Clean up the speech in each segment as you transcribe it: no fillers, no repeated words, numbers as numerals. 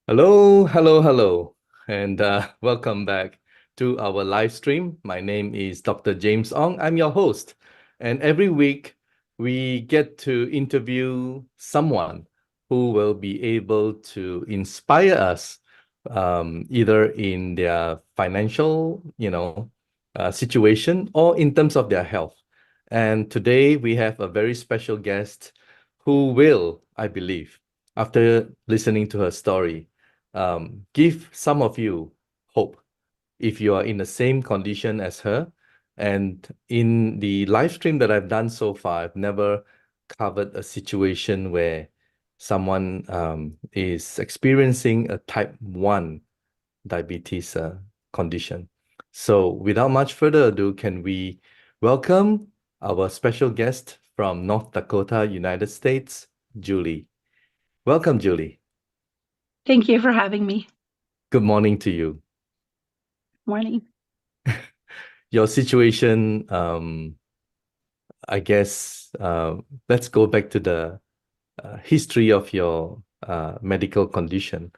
Hello, hello, hello, and welcome back to our live stream. My name is Dr. James Ong. I'm your host, and every week we get to interview someone who will be able to inspire us, either in their financial, situation or in terms of their health. And today we have a very special guest who will, I believe, after listening to her story give some of you hope if you are in the same condition as her. And in the live stream that I've done so far, I've never covered a situation where someone is experiencing a type 1 diabetes condition. So without much further ado, can we welcome our special guest from North Dakota, United States, Julie. Welcome, Julie. Thank you for having me. Good morning to you. Morning. Your situation, I guess, let's go back to the history of your medical condition.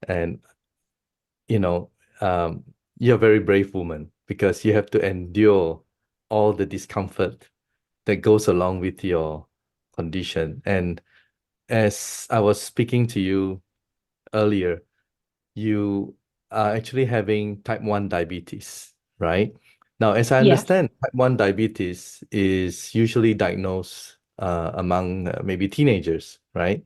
And, you know, um, you're a very brave woman because you have to endure all the discomfort that goes along with your condition. And as I was speaking to you earlier, you are actually having type 1 diabetes, right? Now, as I Yes. understand, type 1 diabetes is usually diagnosed among maybe teenagers, right?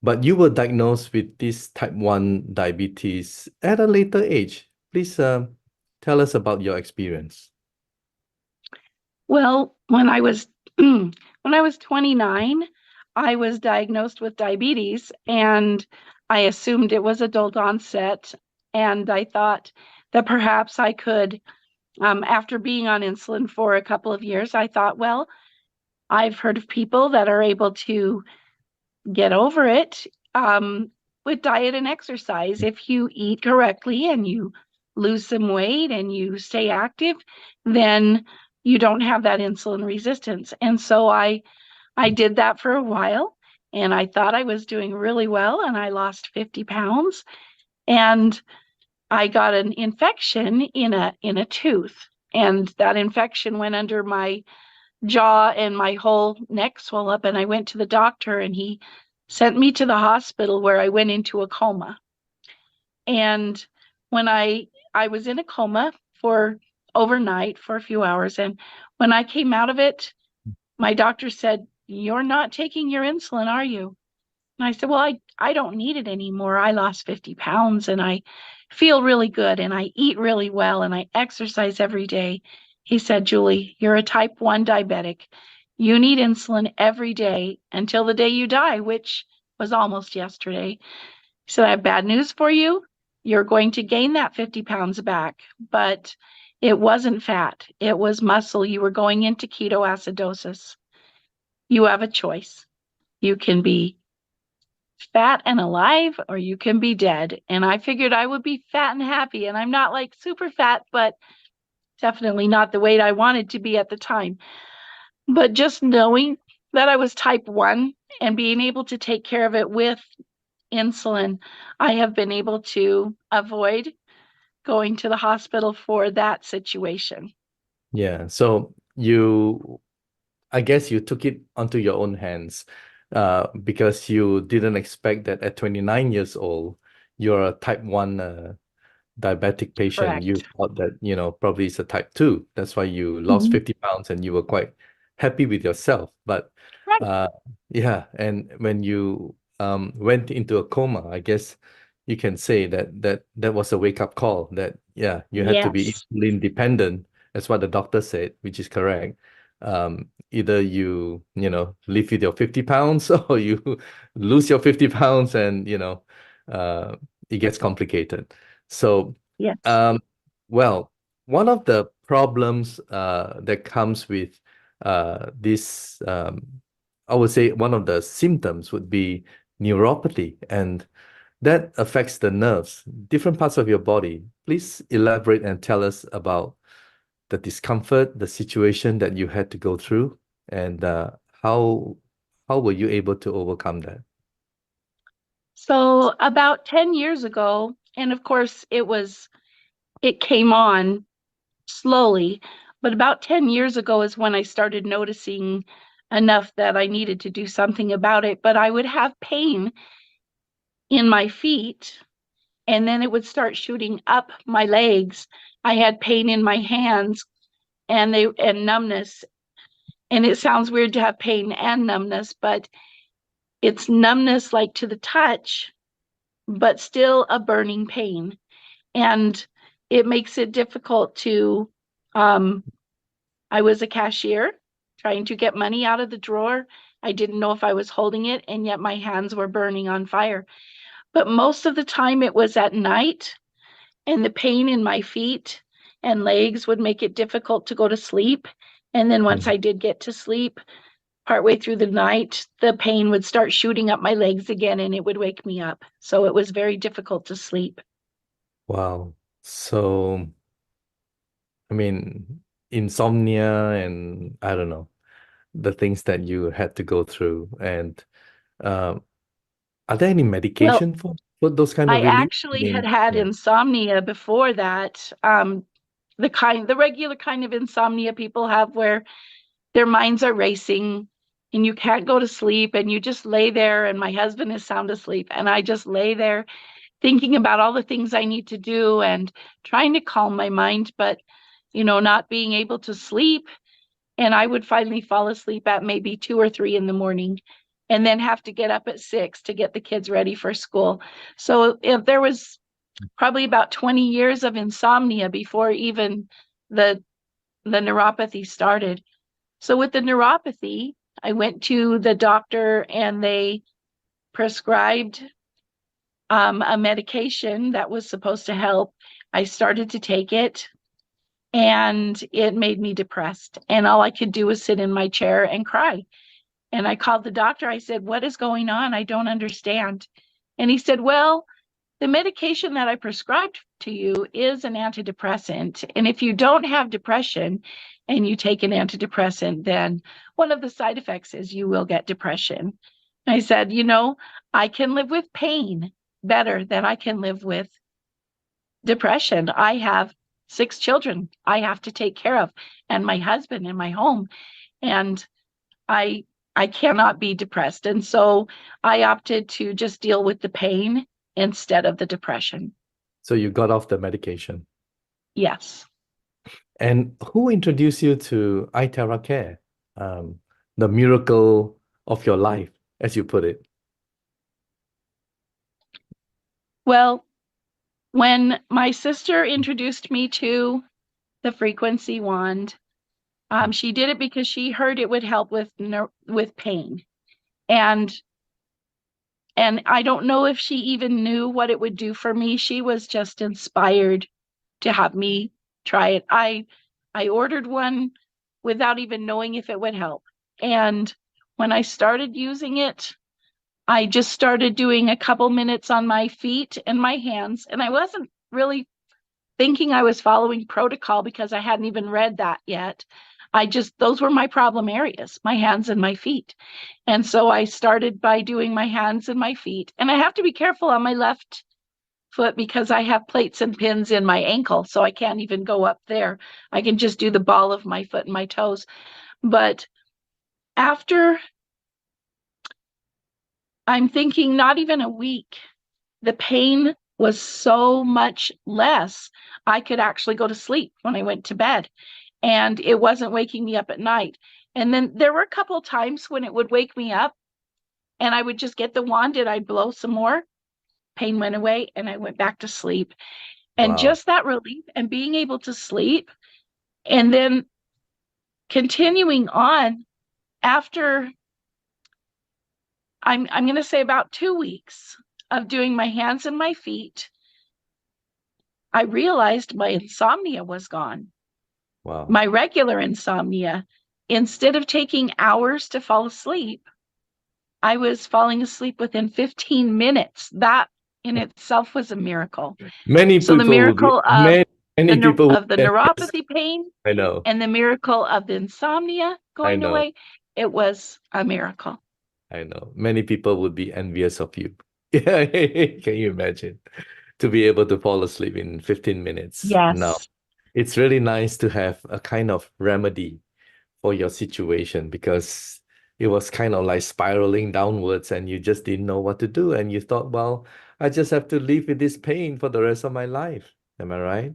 But you were diagnosed with this type 1 diabetes at a later age. Please tell us about your experience. Well, when I was when I was 29, I was diagnosed with diabetes and I assumed it was adult onset, and I thought that perhaps I could after being on insulin for a couple of years, I thought, well, I've heard of people that are able to get over it with diet and exercise. If you eat correctly and you lose some weight and you stay active, then you don't have that insulin resistance. And so I did that for a while and I thought I was doing really well and I lost 50 pounds and I got an infection in a tooth, and that infection went under my jaw and my whole neck swelled up, and I went to the doctor and he sent me to the hospital where I went into a coma. And when I was in a coma for overnight for a few hours, and when I came out of it, my doctor said, "You're not taking your insulin, are you?" And I said, "Well, I don't need it anymore. I lost 50 pounds and I feel really good and I eat really well and I exercise every day." He said, "Julie, you're a type 1 diabetic. You need insulin every day until the day you die," which was almost yesterday. He said, "I have bad news for you. You're going to gain that 50 pounds back, but it wasn't fat. It was muscle. You were going into ketoacidosis. You have a choice. You can be fat and alive or you can be dead." And I figured I would be fat and happy, and I'm not like super fat, but definitely not the weight I wanted to be at the time. But just knowing that I was type 1 and being able to take care of it with insulin, I have been able to avoid going to the hospital for that situation. Yeah. So I guess you took it onto your own hands because you didn't expect that at 29 years old, you're a type 1 diabetic patient. You Correct. thought that, probably it's a type 2. That's why you lost Mhm. 50 pounds and you were quite happy with yourself. But Right. uh, yeah, and when you went into a coma, I guess you can say that was a wake-up call that, yeah, you had to be Yes. insulin dependent. That's what the doctor said, which is correct. Either live with your 50 pounds or you lose your 50 pounds and, uh, it gets complicated. So, Yes. um, well, one of the problems that comes with this, I would say one of the symptoms would be neuropathy, and that affects the nerves, different parts of your body. Please elaborate and tell us about the discomfort, the situation that you had to go through, and how were you able to overcome that? So about 10 years ago, and of course it came on slowly, but about 10 years ago is when I started noticing enough that I needed to do something about it. But I would have pain in my feet, and then it would start shooting up my legs. I had pain in my hands and numbness. And it sounds weird to have pain and numbness, but it's numbness like to the touch, but still a burning pain. And it makes it difficult to I was a cashier trying to get money out of the drawer. I didn't know if I was holding it, and yet my hands were burning on fire. But most of the time it was at night, and the pain in my feet and legs would make it difficult to go to sleep. And then once I did get to sleep, partway through the night, the pain would start shooting up my legs again and it would wake me up. So it was very difficult to sleep. Wow. So, I mean, insomnia and I don't know, the things that you had to go through. And um, are there any Well, medication for those kind of I relief? I actually had mean, had yeah. insomnia before that. The regular kind of insomnia people have where their minds are racing and you can't go to sleep and you just lay there, and my husband is sound asleep and I just lay there thinking about all the things I need to do and trying to calm my mind, but not being able to sleep. And I would finally fall asleep at maybe 2 or 3 in the morning and then have to get up at 6 to get the kids ready for school. So if there was probably about 20 years of insomnia before even the the neuropathy started. So with the neuropathy, I went to the doctor and they prescribed a medication that was supposed to help. I started to take it and it made me depressed. And all I could do was sit in my chair and cry. And I called the doctor. I said, "What is going on? I don't understand." And he said, "Well, the medication that I prescribed to you is an antidepressant. And if you don't have depression and you take an antidepressant, then one of the side effects is you will get depression." I said, I can live with pain better than I can live with depression. I have 6 children I have to take care of, and my husband and my home. And I I cannot be depressed. And so I opted to just deal with the pain instead of the depression. So you got off the medication. Yes. And who introduced you to iTerra Care? Um, the miracle of your life, as you put it. Well, when my sister introduced me to the frequency wand, she did it because she heard it would help with pain. And and I don't know if she even knew what it would do for me. She was just inspired to have me try it. I ordered one without even knowing if it would help. And when I started using it, I just started doing a couple minutes on my feet and my hands. And I wasn't really thinking I was following protocol because I hadn't even read that yet. Those were my problem areas, my hands and my feet. And so I started by doing my hands and my feet. And I have to be careful on my left foot because I have plates and pins in my ankle, so I can't even go up there. I can just do the ball of my foot and my toes. But after, I'm thinking, not even a week, the pain was so much less. I could actually go to sleep when I went to bed, and it wasn't waking me up at night. And then there were a couple of times when it would wake me up and I would just get the wand and I'd blow some more. Pain went away and I went back to sleep. And Wow. just that relief and being able to sleep, and then continuing on after, I'm going to say about 2 weeks of doing my hands and my feet, I realized my insomnia was gone. Wow. My regular insomnia, instead of taking hours to fall asleep, I was falling asleep within 15 minutes. That in itself was a miracle. Many So the people would be miracle of many people would the be envious. neuropathy pain I know. and the miracle of the insomnia I going know. away, it was a miracle. I know. Many people would be envious of you Yeah, can you imagine to be able to fall asleep in 15 minutes? No, Yes. it's really nice to have a kind of remedy for your situation because it was kind of like spiraling downwards and you just didn't know what to do. And you thought, well, I just have to live with this pain for the rest of my life. Am I right?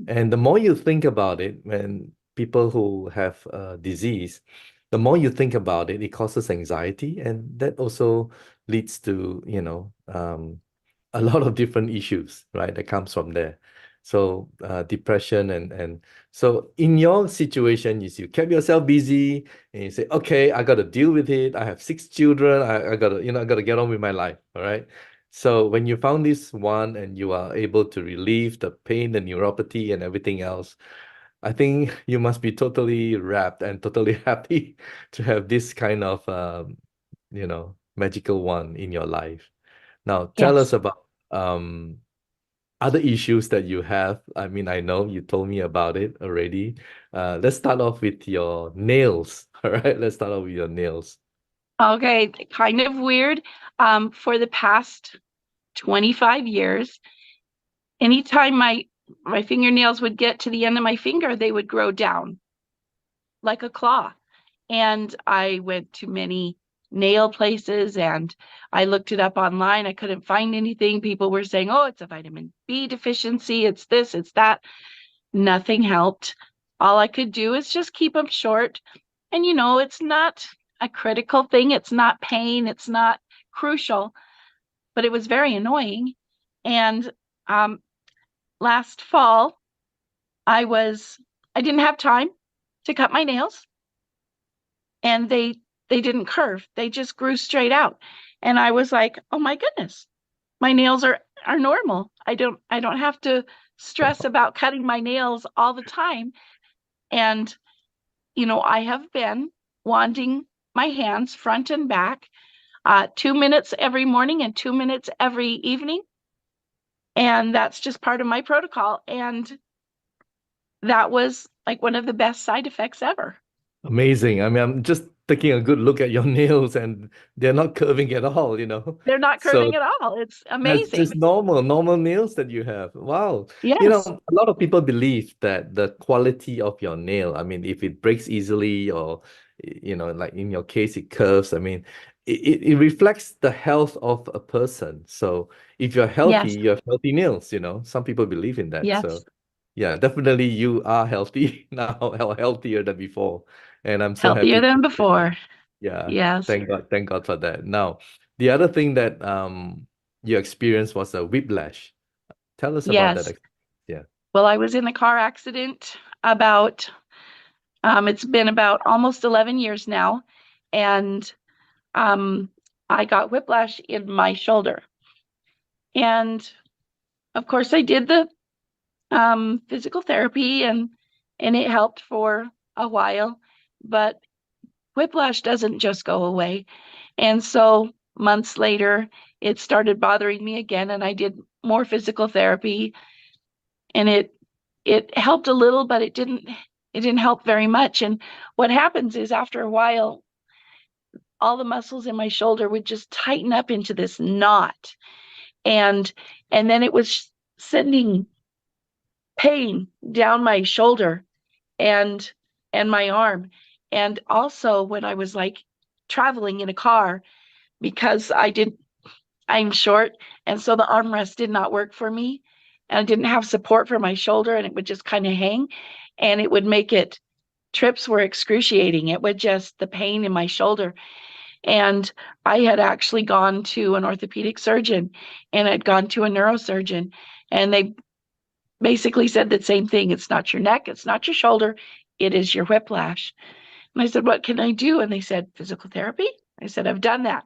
And the more you think about it, when people who have a disease, the more you think about it, it causes anxiety, and that also leads to, a lot of different issues, right? That comes from there. So depression and so in your situation, is you kept yourself busy and you say, okay, I got to deal with it. I have 6 children. I got to, I got to get on with my life. All right. So when you found this one and you are able to relieve the pain, the neuropathy and everything else, I think you must be totally wrapped and totally happy to have this kind of, magical one in your life. Now, tell us Yes. about other issues that you have. I mean, I know you told me about it already. Let's start off with your nails. All right, let's start off with your nails. Okay, kind of weird. For the past 25 years, anytime my fingernails would get to the end of my finger, they would grow down like a claw. And I went to many nail places and I looked it up online. I couldn't find anything. People were saying, oh, it's a vitamin B deficiency. It's this, it's that. Nothing helped. All I could do is just keep them short. And, it's not a critical thing. It's not pain. It's not crucial, but it was very annoying. And um, last fall, I was, I didn't have time to cut my nails and they didn't curve. They just grew straight out. And I was like, "Oh my goodness. My nails are normal. I don't have to stress about cutting my nails all the time." And I have been wanding my hands front and back 2 minutes every morning and 2 minutes every evening. And that's just part of my protocol. And that was like one of the best side effects ever. Amazing. I mean, I'm just taking a good look at your nails and they're not curving at all, you know. They're not So curving at all. It's that's amazing. just normal nails that you have. Wow. Yes. A lot of people believe that the quality of your nail, I mean, if it breaks easily or, like in your case, it curves, I mean, it reflects the health of a person. So if you're healthy, Yes. you have healthy nails, Some people believe in that. So Yes. yeah, definitely you are healthy now, healthier than before. And I'm so Healthier happy to than hear that. before. Yeah, Yes. thank God for that. Now, the other thing that you experienced was a whiplash. Tell us about that. Yes. Yeah. Well, I was in a car accident about, it's been about almost 11 years now. And um, I got whiplash in my shoulder. And of course, I did the physical therapy and it helped for a while. But whiplash doesn't just go away. And so months later, it started bothering me again, and I did more physical therapy, and it helped a little, but it didn't help very much. And what happens is after a while, all the muscles in my shoulder would just tighten up into this knot, and then it was sending pain down my shoulder and my arm. And also when I was like traveling in a car, because I'm short, and so the armrest did not work for me, and I didn't have support for my shoulder, and it would just kind of hang, and it would make it trips were excruciating. It would just the pain in my shoulder. And I had actually gone to an orthopedic surgeon and I'd gone to a neurosurgeon, and they basically said the same thing. It's not your neck, it's not your shoulder, it is your whiplash. And I said, what can I do? And they said, physical therapy. I said, I've done that.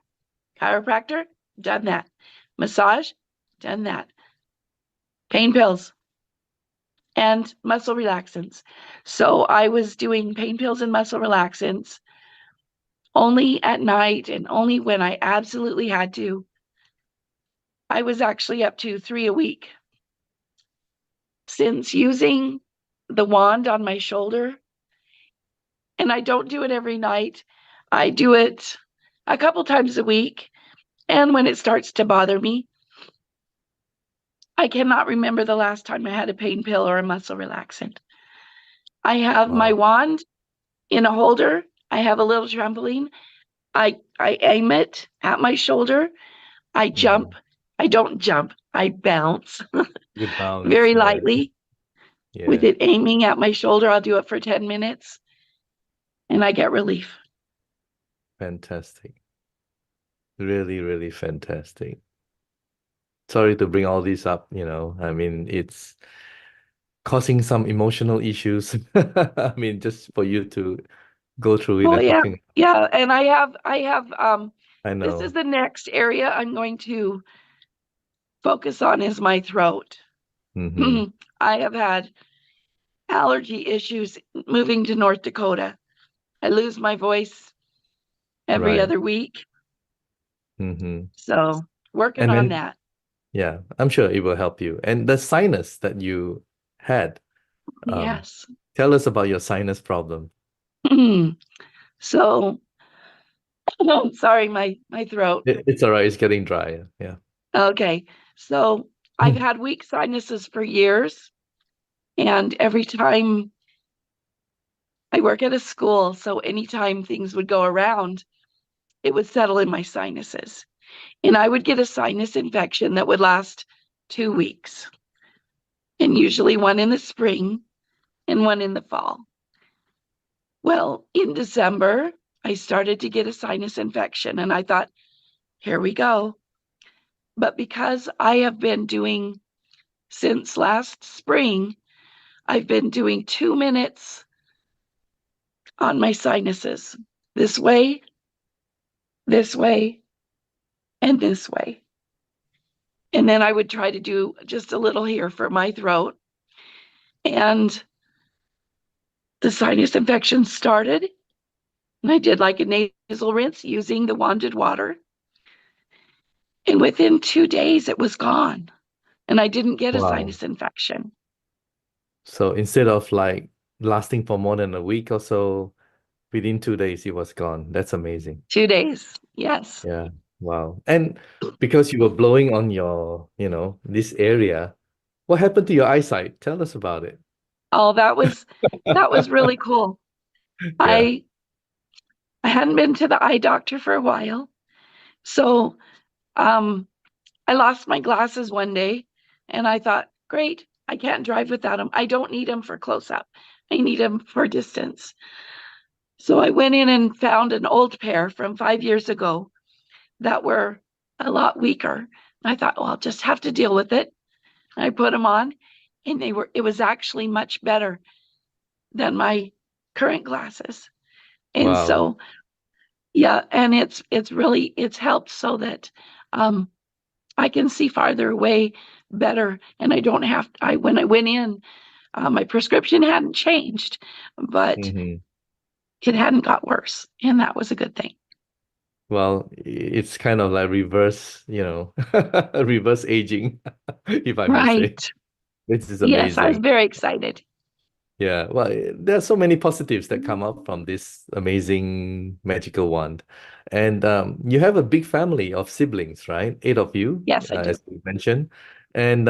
Chiropractor, done that. Massage, done that. Pain pills and muscle relaxants. So I was doing pain pills and muscle relaxants only at night and only when I absolutely had to. I was actually up to 3 a week. Since using the wand on my shoulder, and I don't do it every night, I do it a couple times a week. And when it starts to bother me, I cannot remember the last time I had a pain pill or a muscle relaxant. I have my Wow. wand in a holder. I have a little trampoline. I aim it at my shoulder. I jump. Mhm. I don't jump. I bounce You bounce. very Yeah. lightly with Yeah. it aiming at my shoulder. I'll do it for 10 minutes and I get relief. Fantastic. Really, really fantastic. Sorry to bring all this up, I mean, it's causing some emotional issues. I mean, just for you to go through it Oh and yeah. talking. Yeah. And I have I this is know. the next area I'm going to focus on is my throat. Mm-hmm. I have had allergy issues moving to North Dakota. I lose my voice every Right. other week. Mm-hmm. So working And on when, that. yeah, I'm sure it will help you. And the sinus that you had, um, Yes. tell us about your sinus problem. So sorry, my throat. It's all right. It's getting drier. Yeah. Okay. So I've had weak sinuses for years. And every time I work at a school, so anytime things would go around, it would settle in my sinuses. And I would get a sinus infection that would last 2 weeks, and usually one in the spring and one in the fall. Well, in December, I started to get a sinus infection, and I thought, here we go. But because I have been doing since last spring, I've been doing 2 minutes on my sinuses this way, this way, and this way. And then I would try to do just a little here for my throat. And the sinus infection started. And I did like a nasal rinse using the wanded water. And within 2 days, it was gone. And I didn't get a Wow. sinus infection. So instead of like lasting for more than a week or so, within 2 days, it was gone. That's amazing. 2 days. Yes. Yeah. Wow. And because you were blowing on your, this area, what happened to your eyesight? Tell us about it. Oh, that was really cool. Yeah. I I hadn't been to the eye doctor for a while. So um I lost my glasses one day and I thought, great, I can't drive without them. I don't need them for close up. I need them for distance. So I went in and found an old pair from 5 years ago that were a lot weaker. I thought, well, I'll just have to deal with it. I put them on and it was actually much better than my current glasses. And Wow. so, yeah, and it's helped so that um, I can see farther away better. And I don't have, when I went in, my prescription hadn't changed, but Hmm. it hadn't got worse. And that was a good thing. Well, it's kind of like reverse, reverse aging, if I may say, Right. which is Yes, I was amazing. very excited. Yeah, well, there are so many positives that come up from this amazing magical wand. And you have a big family of siblings, right? 8 of you, Yes, I do. as you mentioned. And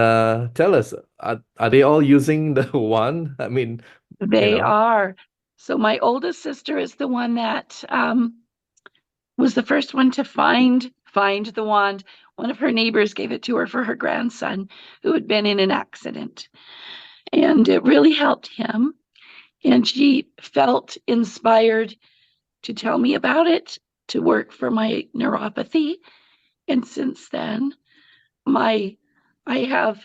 tell us, are they all using the wand? I mean, you They know, are. So my oldest sister is the one that was the first one to find the wand. One of her neighbors gave it to her for her grandson who had been in an accident, and it really helped him. And she felt inspired to tell me about it to work for my neuropathy. And since then, my I have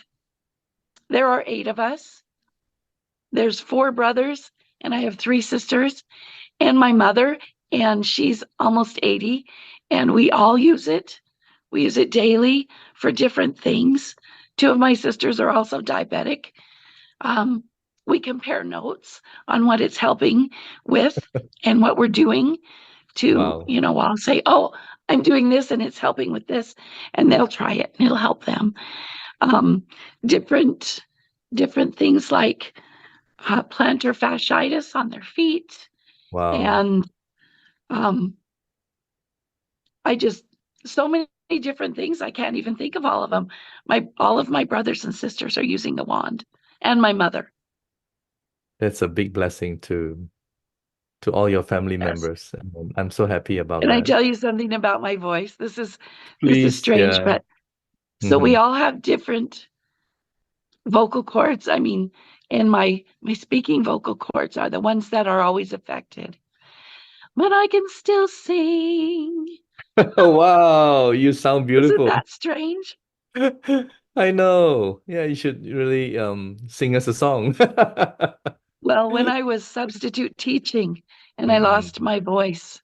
there are 8 of us. There's 4 brothers, and I have 3 sisters, and my mother, and she's almost 80, and we all use it. We use it daily for different things. 2 of my sisters are also diabetic. Um, we compare notes on what it's helping with and what we're doing to, wow, I'll say, oh, I'm doing this and it's helping with this, and they'll try it and it'll help them. Um, different, different things like plantar fasciitis on their feet, wow. and um, I just so many different things. I can't even think of all of them. All of my brothers and sisters are using the wand, and my mother. That's a big blessing to all your family Yes. members. And I'm so happy about Can I that. tell you something about my voice? This is Please, strange, yeah. but so we Hmm. all have different vocal cords. I mean, and my speaking vocal cords are the ones that are always affected. But I can still sing. Wow, you sound Isn't beautiful. that strange? I know. Yeah, you should really sing us a song. Well, when I was substitute teaching and I lost Mm, my voice,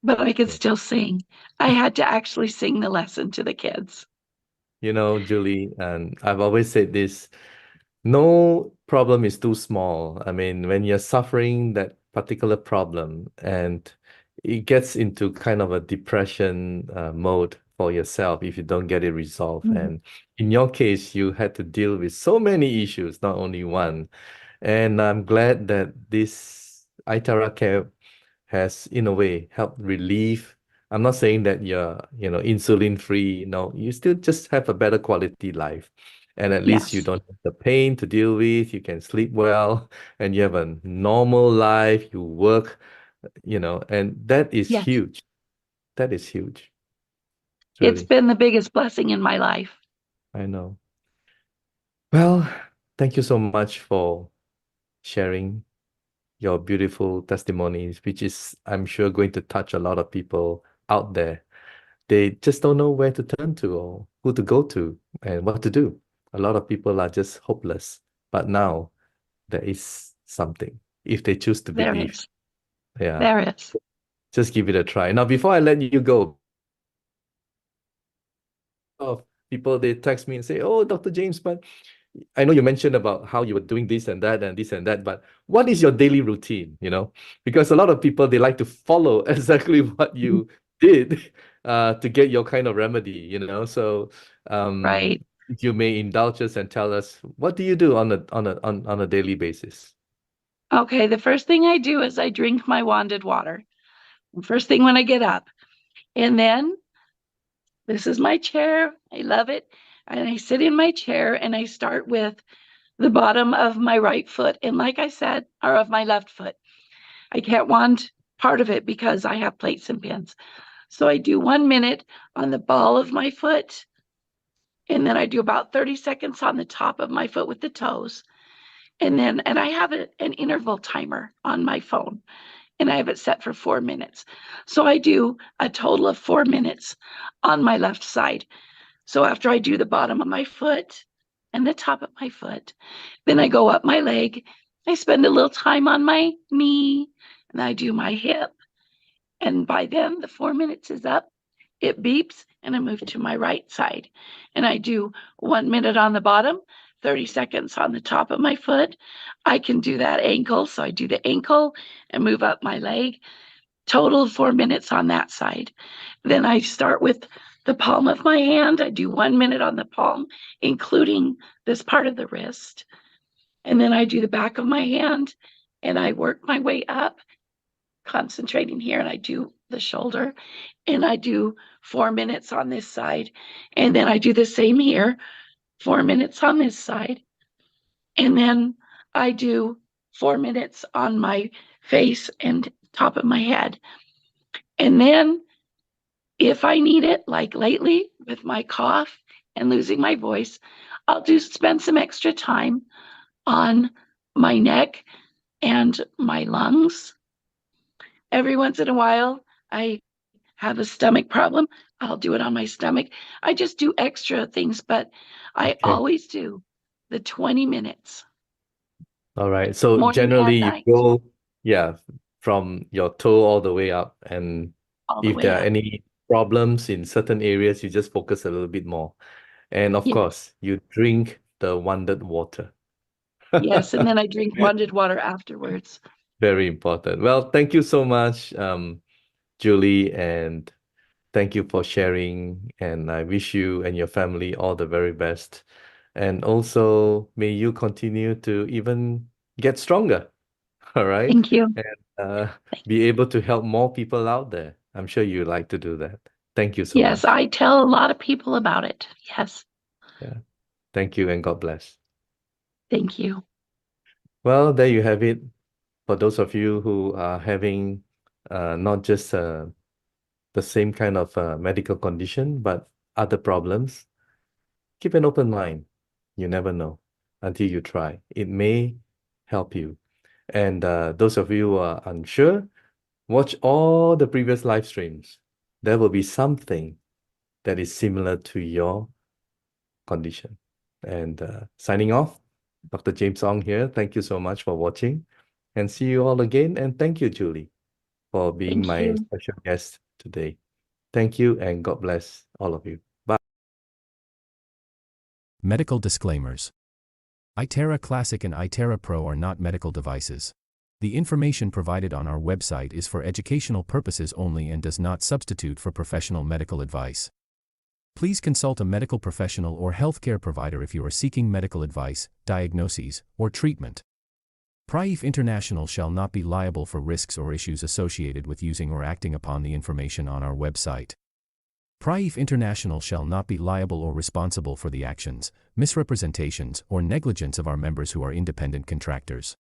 but I could yeah. still sing, I had to actually sing the lesson to the kids. You know, Julie, and I've always said this, no problem is too small. I mean, when you're suffering that particular problem and it gets into kind of a depression mode for yourself if you don't get it resolved. Mhm. And in your case, you had to deal with so many issues, not only one. And I'm glad that this Itara care has, in a way, helped relieve. I'm not saying that you're, insulin free. No, you still just have a better quality life. And at least you Yes, don't have the pain to deal with. You can sleep well and you have a normal life. You work, and that is yes. huge. That is huge. It's Really. been the biggest blessing in my life. I know. Well, thank you so much for sharing your beautiful testimonies, which is, I'm sure, going to touch a lot of people out there. They just don't know where to turn to or who to go to and what to do. A lot of people are just hopeless. But now there is something if they choose to There believe. is. Yeah, There is. just give it a try. Now, before I let you go, of people they text me and say, "Oh, Dr. James, but I know you mentioned about how you were doing this and that and this and that, but what is your daily routine?" Because a lot of people they like to follow exactly what Mhm. you did to get your kind of remedy. So Right. if you may indulge us and tell us what do you do on a daily basis? Okay, the first thing I do is I drink my wanded water. First thing when I get up. And then this is my chair. I love it. And I sit in my chair and I start with the bottom of my right foot. And like I said, or of my left foot. I can't wand part of it because I have plates and pins. So I do 1 minute on the ball of my foot. And then I do about 30 seconds on the top of my foot with the toes. And I have an interval timer on my phone and I have it set for 4 minutes. So I do a total of 4 minutes on my left side. So after I do the bottom of my foot and the top of my foot, then I go up my leg. I spend a little time on my knee and I do my hip. And by then, the 4 minutes is up. It beeps and I move to my right side. And I do 1 minute on the bottom, 30 seconds on the top of my foot. I can do that ankle. So I do the ankle and move up my leg. Total of 4 minutes on that side. Then I start with the palm of my hand. I do 1 minute on the palm, including this part of the wrist. And then I do the back of my hand and I work my way up, concentrating here. And I do the shoulder and I do 4 minutes on this side. And then I do the same here, 4 minutes on this side. And then I do 4 minutes on my face and top of my head. And then if I need it, like lately with my cough and losing my voice, I'll do spend some extra time on my neck and my lungs. Every once in a while, I have a stomach problem. I'll do it on my stomach. I just do extra things, but I Okay. always do the 20 minutes, All right. So morning generally and you night, go, yeah, from your toe all the way up. And all the if way there are up. any problems in certain areas, you just focus a little bit more. And of Yes, course, you drink the wondered water. yes. And then I drink wanded water afterwards. Very important. Well, thank you so much, Julie, and thank you for sharing. And I wish you and your family all the very best. And also, may you continue to even get stronger. All right. Thank you. And be able to help more people out there. I'm sure you like to do that. Thank you so Yes, much. I tell a lot of people about it. Yes, Yeah. Thank you and God bless. thank you. Well, there you have it. For those of you who are having not just the same kind of medical condition, but other problems, keep an open mind. You never know until you try. It may help you. And those of you who are unsure, watch all the previous live streams. There will be something that is similar to your condition. And signing off, Dr. James Ong here. Thank you so much for watching and see you all again. And thank you, Julie, for being Thank my you. special guest today. Thank you and God bless all of you. Bye. Medical disclaimers. iTera Classic and iTera Pro are not medical devices. The information provided on our website is for educational purposes only and does not substitute for professional medical advice. Please consult a medical professional or healthcare provider if you are seeking medical advice, diagnoses, or treatment. Prife International shall not be liable for risks or issues associated with using or acting upon the information on our website. Prife International shall not be liable or responsible for the actions, misrepresentations, or negligence of our members who are independent contractors.